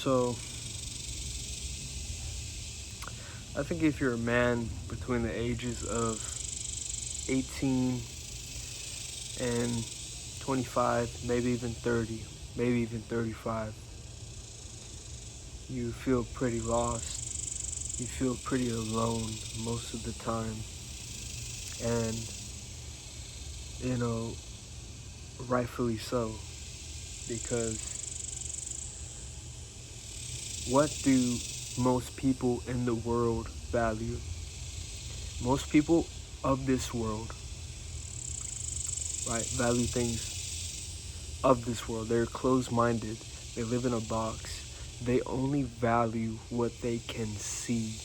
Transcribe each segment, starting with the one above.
So I think if you're a man between the ages of 18 and 25, maybe even 30, maybe even 35, you feel pretty lost. You feel pretty alone most of the time. And, you know, rightfully so. Because what do most people in the world value? Most people of this world, right, value things of this world. They're closed-minded. They live in a box. They only value what they can see,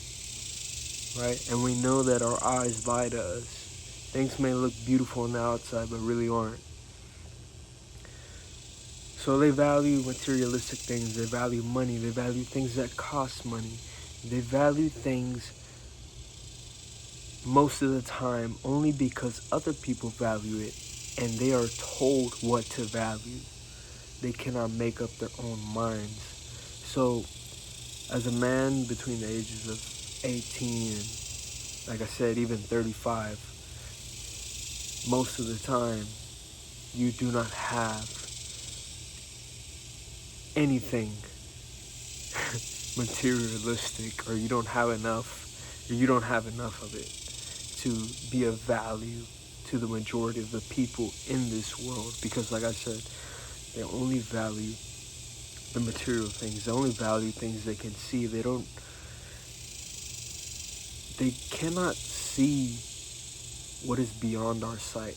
right? And we know that our eyes lie to us. Things may look beautiful on the outside, but really aren't. So they value materialistic things. They value money. They value things that cost money. They value things most of the time only because other people value it and they are told what to value. They cannot make up their own minds. So as a man between the ages of 18 and, like I said, even 35, most of the time you do not have anything materialistic, or you don't have enough of it to be of value to the majority of the people in this world. Because like I said, they only value the material things. They only value things they can see. They cannot see what is beyond our sight.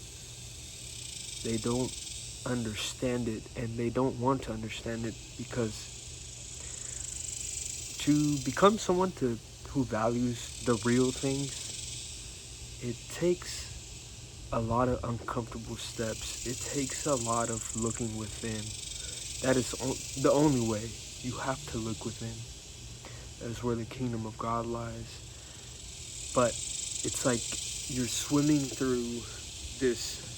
They don't understand it, and they don't want to understand it, because to become someone who values the real things, it takes a lot of uncomfortable steps. It takes a lot of looking within. That is the only way. You have to look within. That is where the kingdom of God lies. But it's like you're swimming through this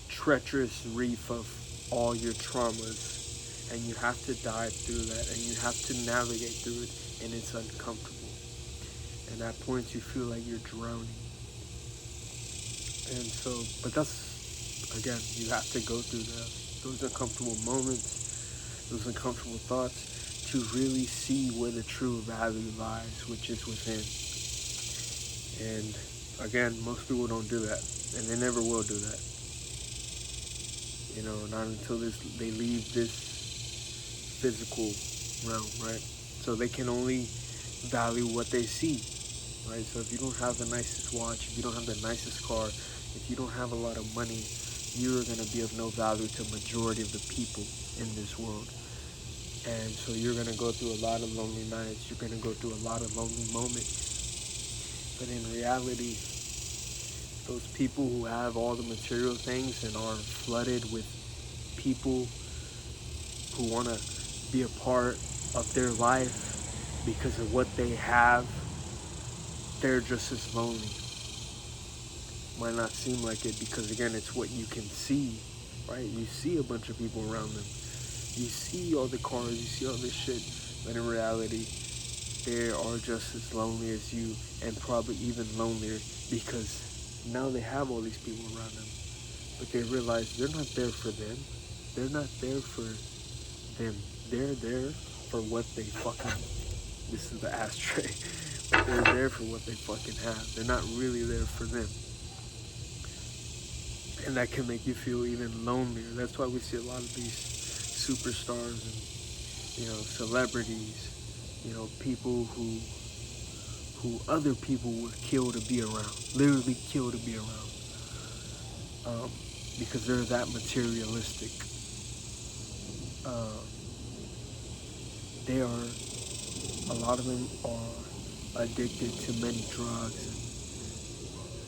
treacherous reef of all your traumas, and you have to dive through that, and you have to navigate through it, and it's uncomfortable. And at points you feel like you're drowning. And so, but that's, again, you have to go through those uncomfortable moments, those uncomfortable thoughts, to really see where the true value lies, which is within. And again, most people don't do that, and they never will do that. You know, not until they leave this physical realm, right? So they can only value what they see, right? So if you don't have the nicest watch, if you don't have the nicest car, if you don't have a lot of money, you're going to be of no value to the majority of the people in this world. And so you're going to go through a lot of lonely nights. You're going to go through a lot of lonely moments. But in reality, those people who have all the material things and are flooded with people who want to be a part of their life because of what they have, they're just as lonely. Might not seem like it, because again, it's what you can see, right? You see a bunch of people around them. You see all the cars, you see all this shit, but in reality, they are just as lonely as you, and probably even lonelier, because now they have all these people around them, but they realize they're not there for them. They're not there for them. They're there for what they fucking, this is the ashtray, but they're there for what they fucking have. They're not really there for them. And that can make you feel even lonelier. That's why we see a lot of these superstars and, you know, celebrities, you know, people who other people would kill to be around, literally kill to be around, because they're that materialistic. A lot of them are addicted to many drugs,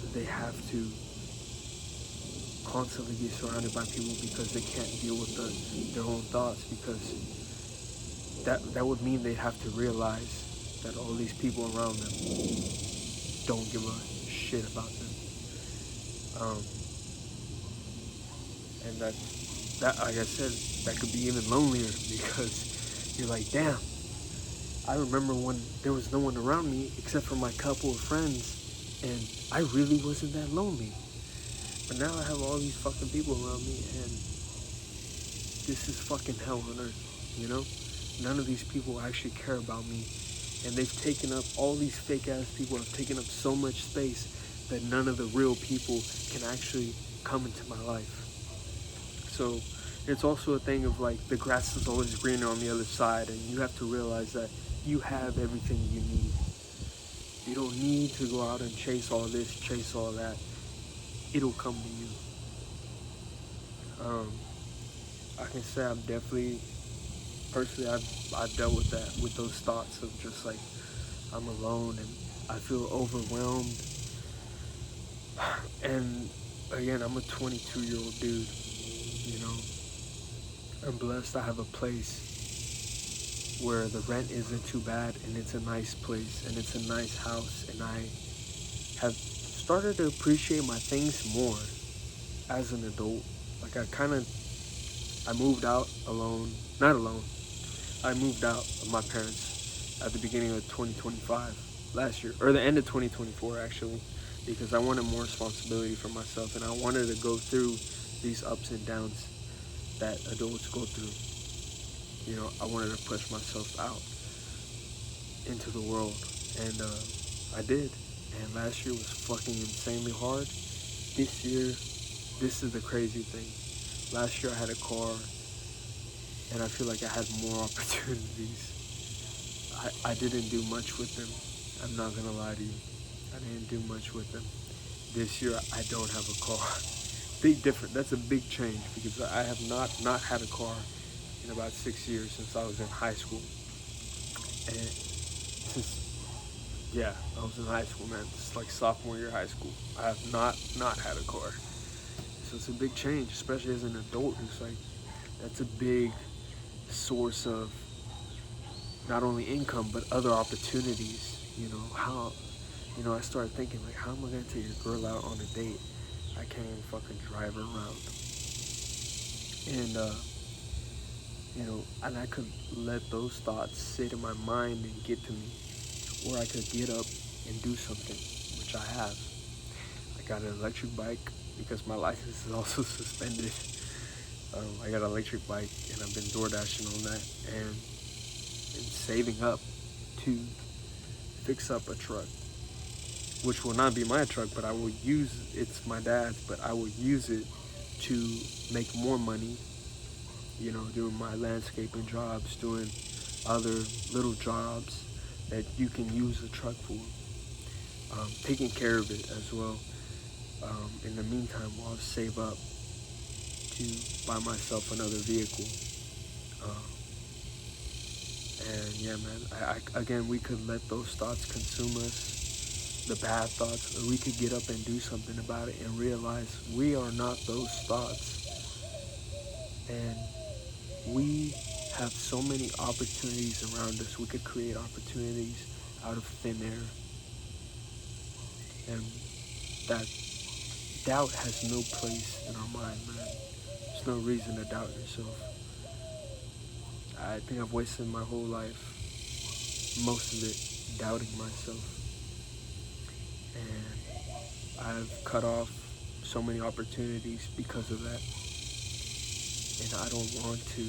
and they have to constantly be surrounded by people because they can't deal with their own thoughts, because that would mean they'd have to realize that all these people around them don't give a shit about them. And that, like I said, that could be even lonelier, because you're like, damn, I remember when there was no one around me except for my couple of friends, and I really wasn't that lonely. But now I have all these fucking people around me, and this is fucking hell on earth, you know? None of these people actually care about me, and they've taken up, all these fake ass people have taken up so much space that none of the real people can actually come into my life. So it's also a thing of like, the grass is always greener on the other side, and you have to realize that you have everything you need. You don't need to go out and chase all this, chase all that. It'll come to you. I can say I'm definitely, personally, I've dealt with that, with those thoughts of just like, I'm alone and I feel overwhelmed. And again, I'm a 22-year-old dude, you know. I'm blessed I have a place where the rent isn't too bad, and it's a nice place, and it's a nice house, and I have started to appreciate my things more as an adult. Like I moved out alone, not alone, I moved out of my parents at the beginning of 2025, last year, or the end of 2024 actually, because I wanted more responsibility for myself, and I wanted to go through these ups and downs that adults go through. You know, I wanted to push myself out into the world, and I did. And last year was fucking insanely hard. This year, this is the crazy thing. Last year I had a car, and I feel like I had more opportunities. I didn't do much with them. I'm not gonna lie to you. I didn't do much with them. This year I don't have a car. Big difference. That's a big change, because I have not had a car in about 6 years, since I was in high school. And since, yeah, I was in high school, man. It's like sophomore year of high school. I have not had a car. So it's a big change, especially as an adult. It's like, that's a big source of not only income but other opportunities. You know how, I started thinking like, how am I gonna take a girl out on a date? I can't even fucking drive her around. And and I could let those thoughts sit in my mind and get to me, or I could get up and do something, which I have. I got an electric bike because my license is also suspended. I got an electric bike, and I've been door dashing on that, and saving up to fix up a truck, which will not be my truck, but I will use, it's my dad's, but I will use it to make more money, doing my landscaping jobs, doing other little jobs that you can use the truck for, taking care of it as well. In the meantime, while I save up to buy myself another vehicle. And yeah, man, again, we could let those thoughts consume us, the bad thoughts, or we could get up and do something about it and realize we are not those thoughts. And we have so many opportunities around us. We could create opportunities out of thin air. And that doubt has no place in our mind, man. There's no reason to doubt yourself. I think I've wasted my whole life, most of it, doubting myself. And I've cut off so many opportunities because of that. And I don't want to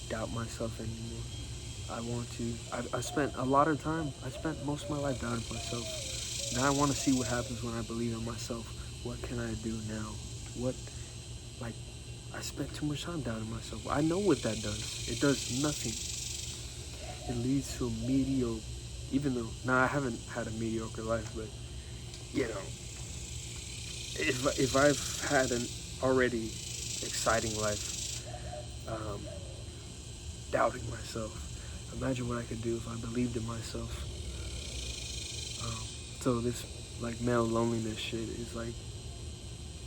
doubt myself anymore. I spent a lot of time, I spent most of my life doubting myself. Now I want to see what happens when I believe in myself. What can I do now? I spent too much time doubting myself. I know what that does. It does nothing. It leads to a mediocre, even though, I haven't had a mediocre life, but, if I've had an already exciting life, doubting myself, imagine what I could do if I believed in myself. So this, male loneliness shit is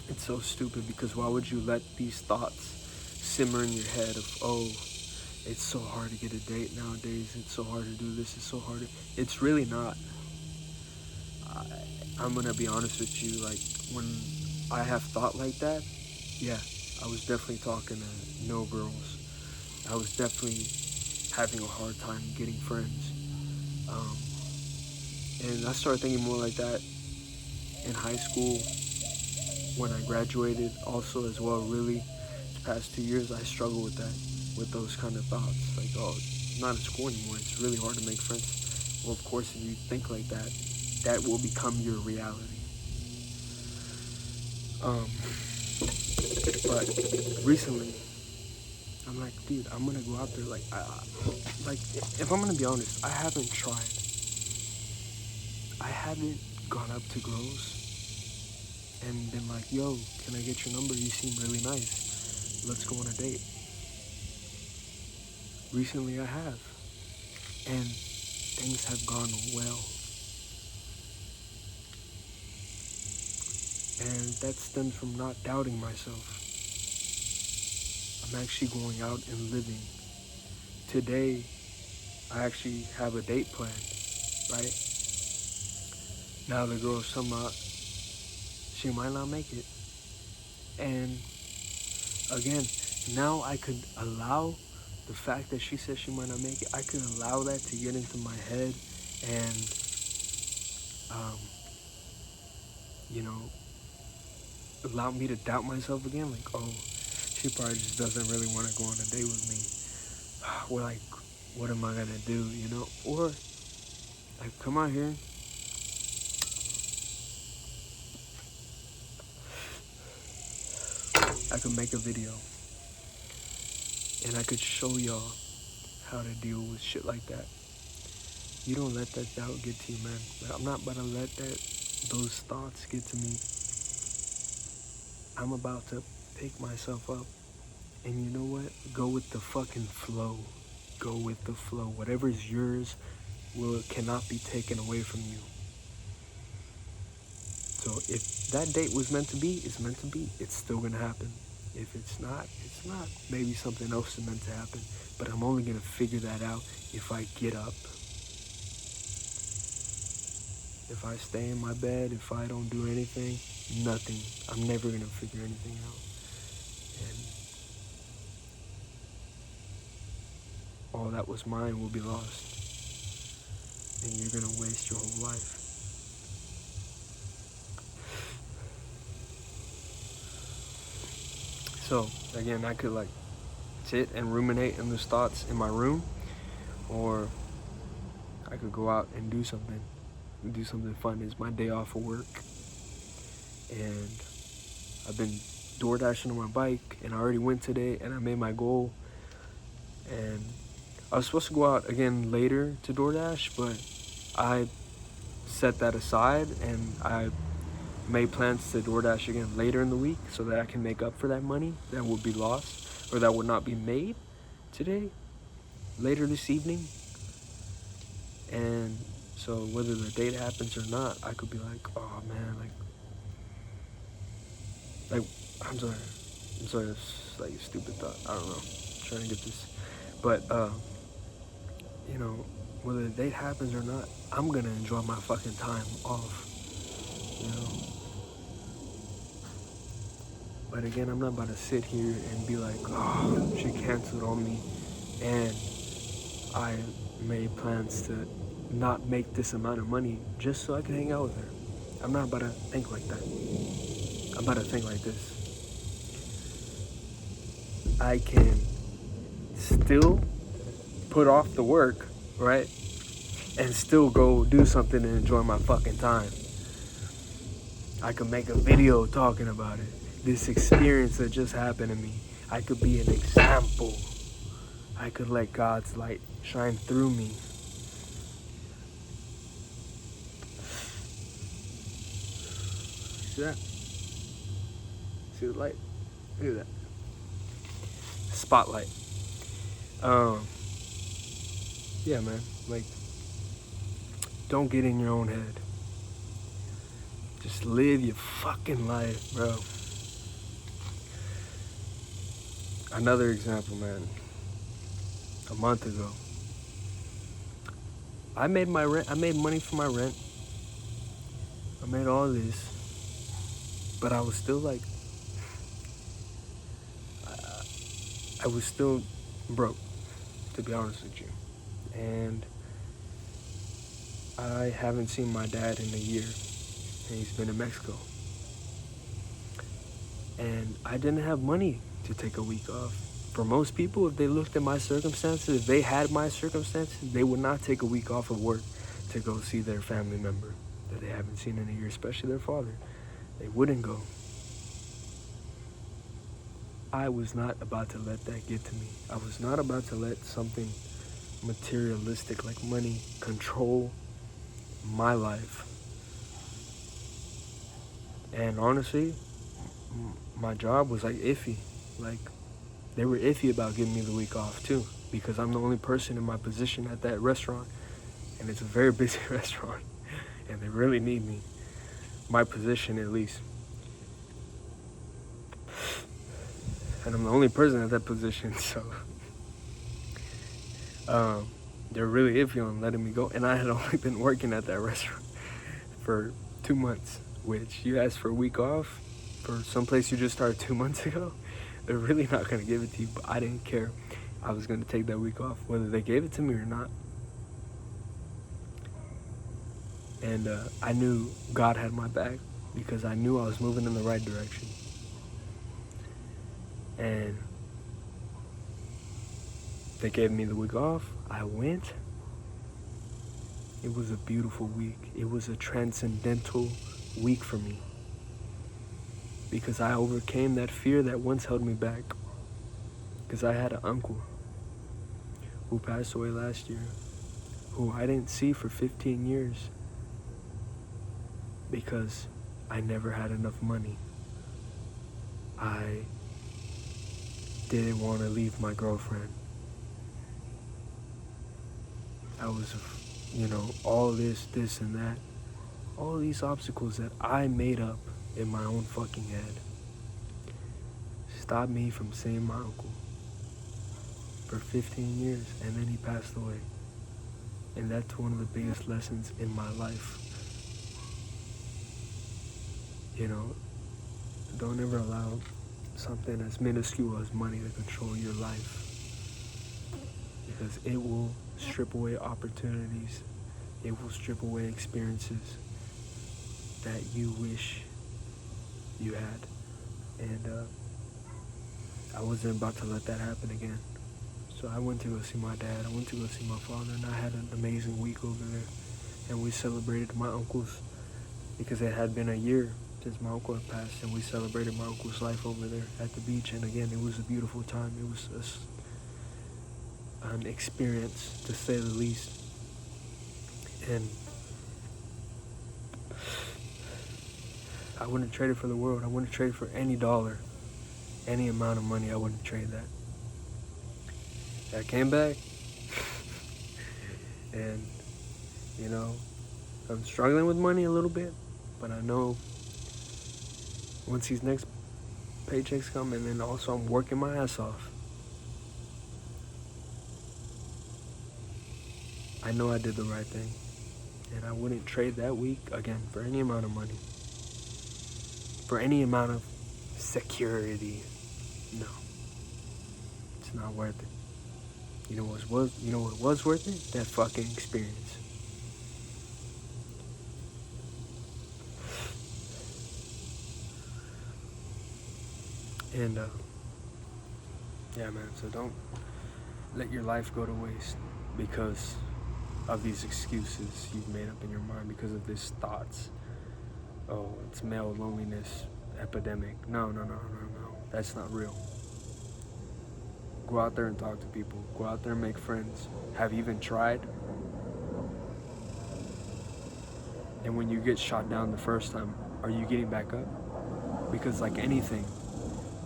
it's so stupid, because why would you let these thoughts simmer in your head of, oh, it's so hard to get a date nowadays, it's so hard to do this, it's so hard to... It's really not. I'm gonna be honest with you, when I have thought like that, yeah, I was definitely talking to no girls. I was definitely having a hard time getting friends. And I started thinking more like that in high school when I graduated also as well. Really, the past 2 years I struggle with that, with those kind of thoughts. Like, oh, I'm not in school anymore. It's really hard to make friends. Well, of course, if you think like that, that will become your reality. But recently, I'm like, dude, I'm gonna go out there. Like, like if I'm gonna be honest, I haven't tried. I haven't gone up to girls and been like, yo, can I get your number? You seem really nice. Let's go on a date. Recently, I have, and things have gone well. And that stems from not doubting myself. I'm actually going out and living. Today, I actually have a date planned, right? Now the girl's somehow, she might not make it. And again, now I could allow the fact that she says she might not make it, I could allow that to get into my head and, allow me to doubt myself again. Like, oh, she probably just doesn't really want to go on a date with me. Well, like, what am I gonna do, Or, like, come out here. I could make a video. And I could show y'all how to deal with shit like that. You don't let that doubt get to you, man. Like, I'm not about to let those thoughts get to me. I'm about to pick myself up. And you know what? Go with the fucking flow. Go with the flow. Whatever's yours cannot be taken away from you. So if that date was meant to be, it's meant to be. It's still gonna happen. If it's not, it's not. Maybe something else is meant to happen. But I'm only gonna figure that out if I get up. If I stay in my bed, if I don't do anything, nothing. I'm never gonna figure anything out. And all that was mine will be lost. And you're gonna waste your whole life. So, again, I could like sit and ruminate in those thoughts in my room, or I could go out and do something fun. It's my day off of work, and I've been door dashing on my bike, and I already went today, and I made my goal. And I was supposed to go out again later to DoorDash, but I set that aside, and I made plans to DoorDash again later in the week so that I can make up for that money that would be lost or that would not be made today, later this evening. And so whether the date happens or not, I could be like, oh man, like I'm sorry, it's like a stupid thought. I don't know, I'm trying to get this, but whether the date happens or not, I'm gonna enjoy my fucking time off, But again, I'm not about to sit here and be like, oh, she canceled on me, and I made plans to not make this amount of money just so I can hang out with her. I'm not about to think like that. I'm about to think like this. I can still put off the work, right? And still go do something and enjoy my fucking time. I could make a video talking about it. This experience that just happened to me. I could be an example. I could let God's light shine through me. See that? See the light? Look at that. Spotlight. Yeah, man. Like, don't get in your own head. Just live your fucking life, bro. Another example, man. A month ago, I made my rent. I made money for my rent. I made all this, but I was still like, I was still broke. to be honest with you. And I haven't seen my dad in a year, and he's been in Mexico. And I didn't have money to take a week off. For most people, if they looked at my circumstances, if they had my circumstances, they would not take a week off of work to go see their family member that they haven't seen in a year, especially their father. They wouldn't go. I was not about to let that get to me. I was not about to let something materialistic like money control my life. And honestly, my job was like iffy. Like, they were iffy about giving me the week off too, because I'm the only person in my position at that restaurant, and it's a very busy restaurant, and they really need me, my position at least. And I'm the only person at that position, so they're really iffy on letting me go. And I had only been working at that restaurant for 2 months, which you ask for a week off for someplace you just started 2 months ago, they're really not going to give it to you. But I didn't care. I was going to take that week off, whether they gave it to me or not. And I knew God had my back, because I knew I was moving in the right direction. And they gave me the week off. I went. It was a beautiful week. It was a transcendental week for me, because I overcame that fear that once held me back. Because I had an uncle who passed away last year, who I didn't see for 15 years because I never had enough money. I didn't want to leave my girlfriend. I was, all this and that. All these obstacles that I made up in my own fucking head stopped me from seeing my uncle for 15 years, and then he passed away. And that's one of the biggest lessons in my life. Don't ever allow something as minuscule as money to control your life, because it will strip away opportunities. It will strip away experiences that you wish you had. And I wasn't about to let that happen again. So I went to go see my dad. I went to go see my father, and I had an amazing week over there. And we celebrated my uncle's, because it had been a year since my uncle had passed, and we celebrated my uncle's life over there at the beach. And again, it was a beautiful time. It was an experience, to say the least. And I wouldn't trade it for the world. I wouldn't trade it for any dollar, any amount of money. I wouldn't trade that. I came back, and I'm struggling with money a little bit, but I know once these next paychecks come, and then also I'm working my ass off, I know I did the right thing, and I wouldn't trade that week again for any amount of money, for any amount of security. No, it's not worth it. You know what was worth it? That fucking experience. And yeah, man, so don't let your life go to waste because of these excuses you've made up in your mind, because of these thoughts. Oh, it's male loneliness epidemic. No. That's not real. Go out there and talk to people. Go out there and make friends. Have you even tried? And when you get shot down the first time, are you getting back up? Because like anything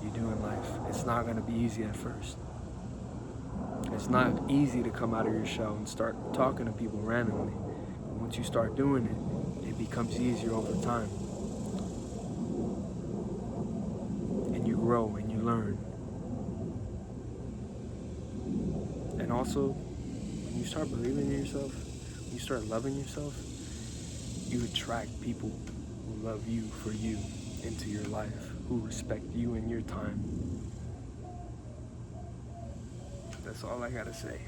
you do in life, it's not going to be easy at first. It's not easy to come out of your shell and start talking to people randomly. And once you start doing it, it becomes easier over time. And you grow and you learn. And also, when you start believing in yourself, when you start loving yourself, you attract people who love you for you into your life, who respect you and your time. That's all I gotta say.